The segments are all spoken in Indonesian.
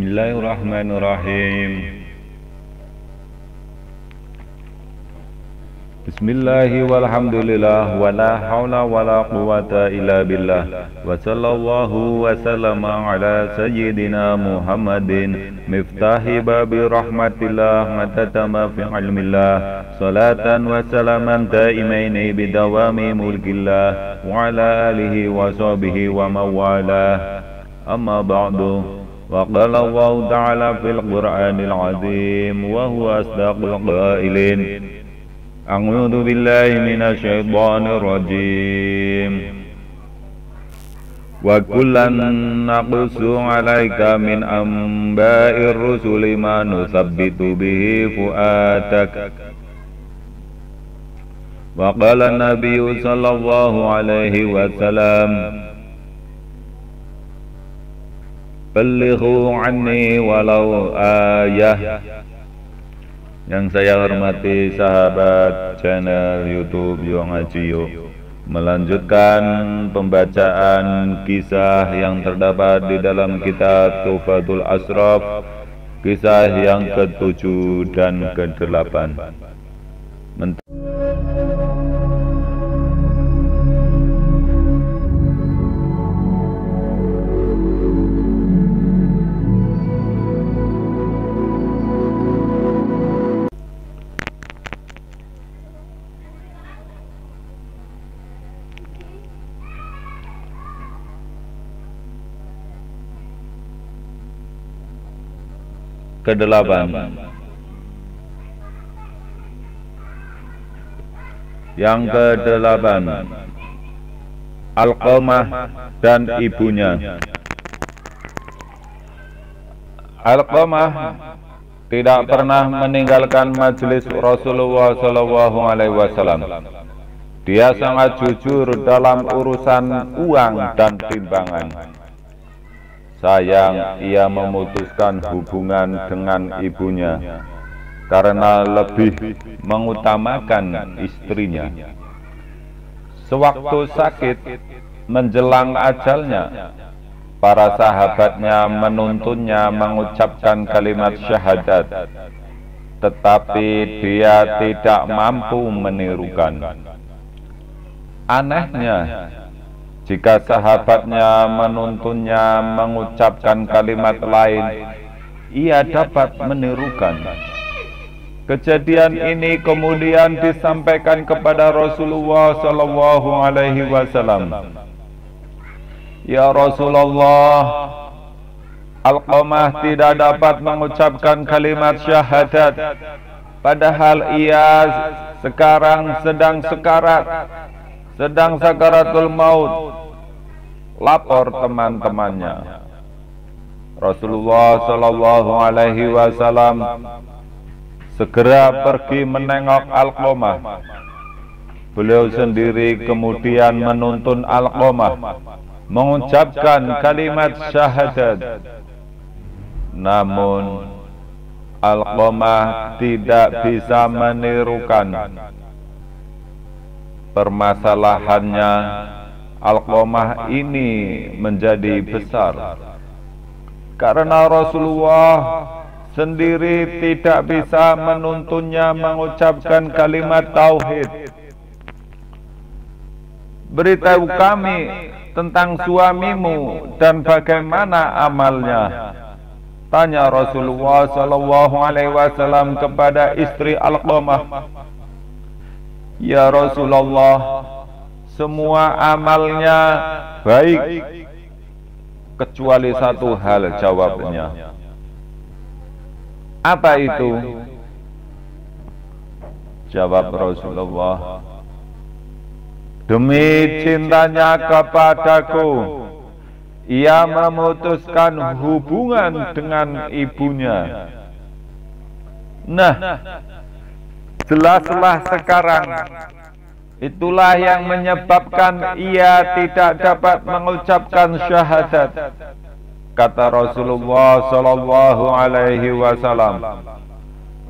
Bismillahirrahmanirrahim. Bismillahi walhamdulillah wa la hawla wa la quwata illa billah wa sallallahu wa sallama ala sayyidina Muhammadin miftahi babi rahmatillah matatama fi ilmillah salatan wa salaman daimaini bidawami mulkillah wa ala alihi wa sahbihi wa mawalah amma ba'du. وقال الله تعالى في القرآن العظيم وهو أصدق القائلين أعوذ بالله من الشيطان الرجيم وكلا نقص عليك من أنباء الرسل ما نثبت به فؤادك وقال النبي صلى الله عليه وسلم Balighu anni walau ayah. Yang saya hormati sahabat channel YouTube Yo Ngaji Yo, melanjutkan pembacaan kisah yang terdapat di dalam kitab Tuhfatul Ashraf, kisah yang ke-7 dan ke-8. Ke-8. Yang ke-8, Alqamah dan ibunya. Alqamah tidak pernah meninggalkan majelis Rasulullah SAW. Dia sangat jujur dalam urusan uang dan timbangan. Sayang, ia memutuskan hubungan dengan ibunya karena lebih mengutamakan istrinya. Sewaktu sakit menjelang ajalnya, para sahabatnya menuntunnya mengucapkan kalimat syahadat, tetapi dia tidak mampu menirukan. Anehnya, jika sahabatnya menuntunnya mengucapkan kalimat lain, ia dapat menirukan. Kejadian ini kemudian disampaikan kepada Rasulullah SAW. Ya Rasulullah, Alqamah tidak dapat mengucapkan kalimat syahadat, padahal ia sekarang sedang sakaratul maut. Lapor teman-temannya. Rasulullah SAW segera pergi menengok Alqamah. Beliau sendiri kemudian menuntun Alqamah mengucapkan kalimat syahadat. Namun Alqamah tidak bisa menirukan. Permasalahannya, Alqamah ini menjadi besar karena Rasulullah sendiri tidak bisa menuntunnya mengucapkan kalimat tauhid. Beritahu kami tentang suamimu dan bagaimana amalnya, tanya Rasulullah SAW kepada istri Alqamah. Ya Rasulullah, semua amalnya baik kecuali satu hal, jawabnya. Apa itu? Jawab Rasulullah, demi cintanya kepadaku, ia memutuskan hubungan dengan ibunya. Nah, jelaslah sekarang, itulah yang menyebabkan ia tidak dapat mengucapkan syahadat. Kata Rasulullah SAW.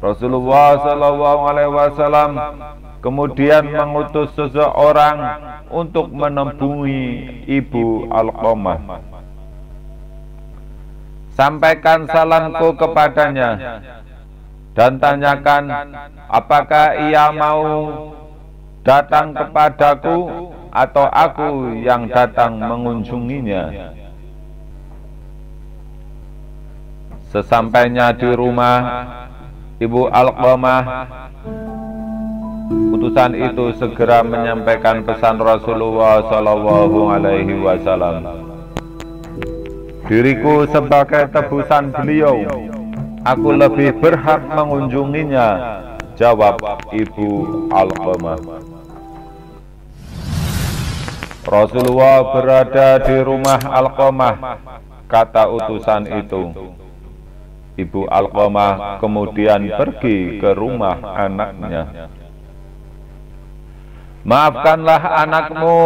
Rasulullah SAW kemudian mengutus seseorang untuk menemui ibu Alqamah. sampaikan salamku kepadanya dan tanyakan apakah ia mau datang kepadaku atau aku yang datang mengunjunginya. Sesampainya di rumah Ibu Alqamah, utusan itu segera menyampaikan pesan Rasulullah SAW. Diriku sebagai tebusan beliau, aku lebih berhak mengunjunginya, jawab Ibu Alqamah. Rasulullah berada di rumah Alqamah, kata utusan itu. Ibu Alqamah kemudian pergi ke rumah anaknya. Maafkanlah anakmu,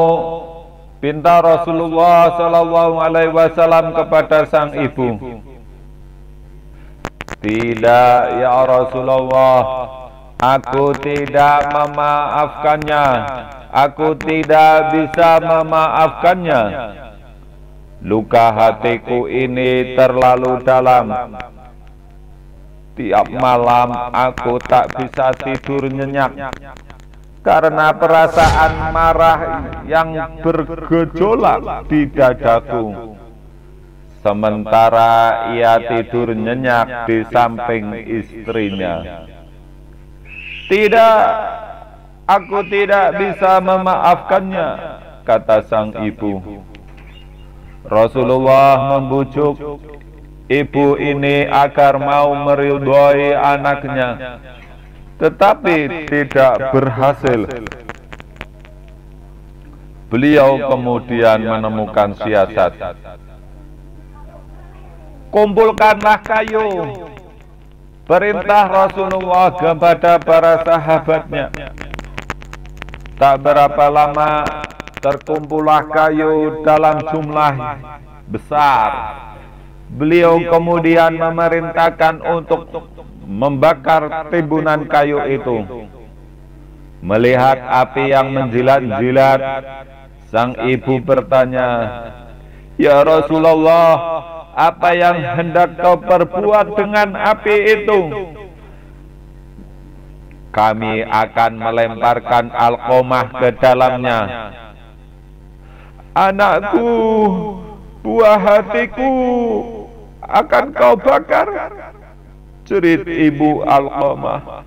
pinta Rasulullah SAW kepada sang ibu. Tidak ya Rasulullah, aku tidak memaafkannya. Aku tidak bisa memaafkannya. Luka hatiku ini terlalu dalam. Tiap malam aku tak bisa tidur nyenyak karena perasaan marah yang bergejolak di dadaku. Sementara ia tidur nyenyak di samping istrinya. Tidak, aku tidak bisa memaafkannya, kata sang ibu. Rasulullah membujuk ibu ini agar mau meridhoi anaknya, tetapi tidak berhasil. Beliau kemudian menemukan siasat. Kumpulkanlah kayu, perintah Rasulullah kepada para sahabatnya. Tak berapa lama terkumpullah kayu dalam jumlah besar. Beliau kemudian memerintahkan untuk membakar timbunan kayu itu. Melihat api yang menjilat-jilat, sang ibu bertanya, "Ya Rasulullah, apa yang hendak kau perbuat dengan api itu?" "Kami akan melemparkan Alqamah ke dalamnya." "Anakku, buah hatiku akan kau bakar," cerit Ibu Alqamah.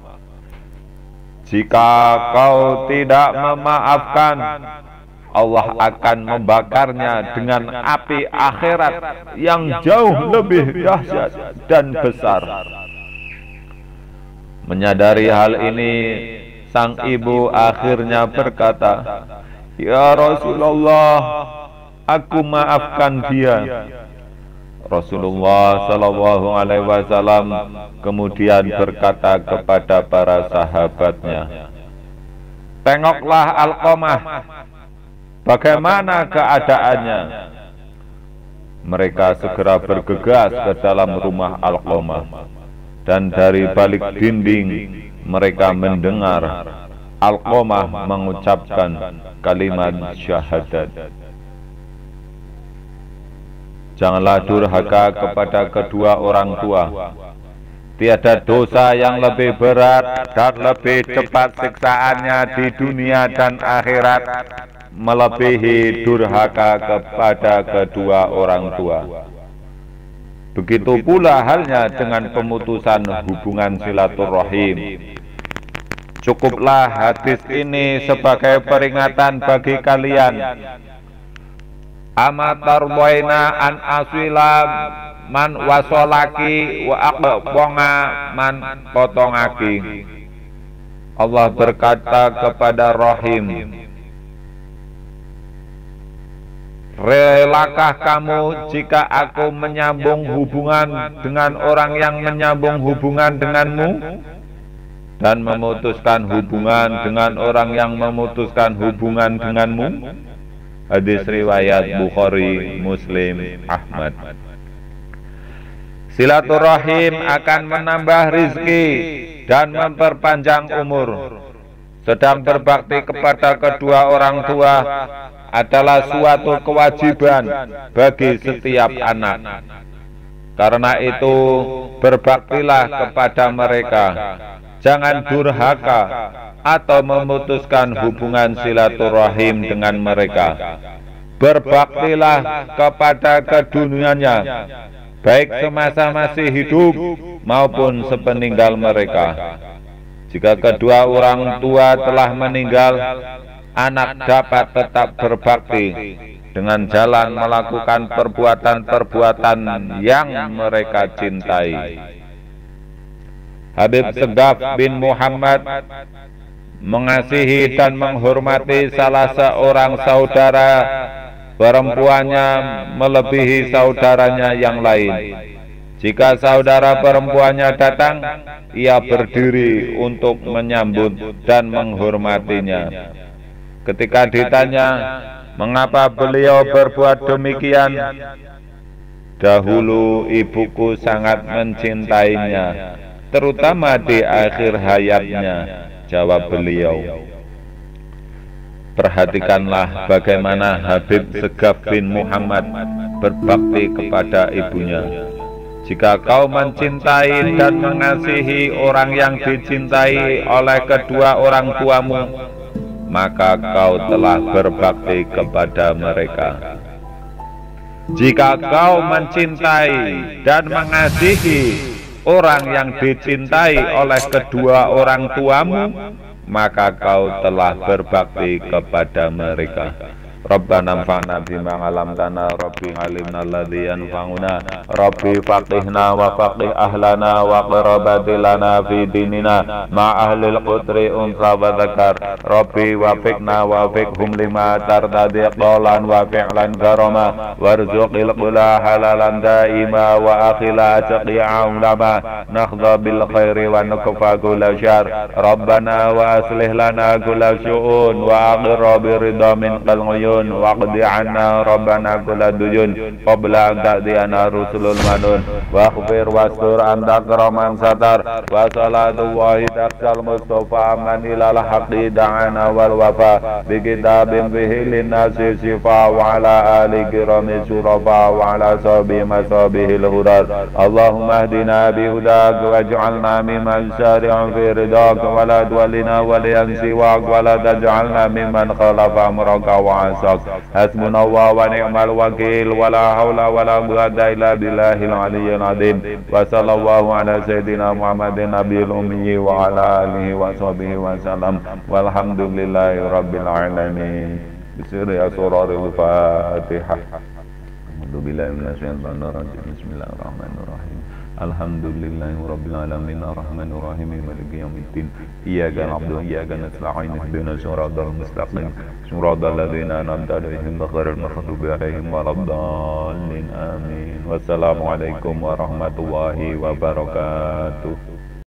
"Jika kau tidak memaafkan, Allah akan membakarnya dengan api akhirat yang jauh lebih dahsyat dan besar." Menyadari hal ini, sang ibu akhirnya berkata, "Ya Rasulullah, aku maafkan dia." Rasulullah SAW kemudian berkata kepada para sahabatnya, "Tengoklah Alqamah, bagaimana keadaannya?" Mereka segera bergegas ke dalam rumah Alqamah, dan dari balik dinding mereka mendengar Alqamah mengucapkan kalimat syahadat. Janganlah durhaka kepada kedua orang tua. Tiada dosa yang lebih berat dan lebih cepat siksaannya di dunia dan akhirat melebihi durhaka kepada kedua orang tua. Begitu pula halnya dengan pemutusan hubungan silaturahim. Cukuplah hadis ini sebagai peringatan bagi kalian. Amatarwaina an aswila man wasolaki wa aqbonga man potongaki. Allah berkata kepada Rahim, "Relakah kamu jika aku menyambung hubungan dengan orang yang menyambung hubungan denganmu, dan memutuskan hubungan dengan orang yang memutuskan hubungan denganmu?" Hadis riwayat Bukhari, Muslim, Ahmad. Silaturahim akan menambah rizki dan memperpanjang umur. Sedang berbakti kepada kedua orang tua adalah suatu kewajiban bagi setiap anak. Karena itu berbaktilah kepada mereka, jangan durhaka atau memutuskan hubungan silaturahim dengan mereka. Berbaktilah kepada kedunianya, baik semasa masih hidup maupun sepeninggal mereka. Jika kedua orang tua telah meninggal, anak dapat tetap berbakti dengan jalan melakukan perbuatan-perbuatan yang mereka cintai. Habib Segaf bin Muhammad mengasihi dan menghormati salah seorang saudara perempuannya melebihi saudaranya yang lain. Jika saudara perempuannya datang, ia berdiri untuk menyambut dan menghormatinya. Ketika ditanya mengapa beliau berbuat demikian, dahulu ibuku sangat mencintainya, terutama di akhir hayatnya, jawab beliau. Perhatikanlah bagaimana Habib Segaf bin Muhammad berbakti kepada ibunya. Jika kau mencintai dan mengasihi orang yang dicintai oleh kedua orang tuamu, maka kau telah berbakti kepada mereka. Jika kau mencintai dan mengasihi orang yang dicintai oleh kedua orang tuamu, maka kau telah berbakti kepada mereka. Rabbana anfa'na bima 'allamtana, Rabbi 'allimna alladzi yanfa'una, Rabbi faqihna wa faqih ahlana wa qarabati lana fi dinina ma ahlil qudri unsa wa dzakar, Rabbi wafiqna wa fiqhum lima tardadi qawlan wa fi'lan karama, warzuqil qula halalan daima wa akhila atqi'a ulama, nakhdha bil khairi wa nukfa kulla syar, Rabbana wa aslih lana kulla syu'un wa aqra biridha min qal'uyun waqdi anna rabbana kulla duyun qabla an ta'diyana rusulul manun waghfir wastur anta karaman satar wa salatu wahi taqsal mustafa man ilal haqqi da'ana wal wafa bi kitabin bihi linnasi shifa wa ala ali kirami surafa wa ala sahbi masabihil hudar. Allahumma hdina bihudak waj'alna mimman syari'un fi ridak wa la tuwallina waliyan siwak wa la taj'alna mimman khalafa amraka wa Hasbunallah wa ni'mal wakil, wala haula wala quwwata illa billahil aliyyil azim. Wa sallallahu ala sayyidina Muhammadin nabiyil ummi wa ala alihi wa sahbihi wa sallam. Walhamdulillahi rabbil alamin. Bismillah surahul Fatihah. A'udzubillahi minasyaitonir rajim. Bismillahirrahmanirrahim. Alhamdulillahirabbil alamin arrahmanir rahim maliki yaumiddin iyyaka na'budu wa iyyaka nasta'in ihdinas siratal mustaqim siratal ladzina an'amta 'alaihim ghairil maghdubi 'alaihim waladdallin amin. Wassalamualaikum warahmatullahi wabarakatuh.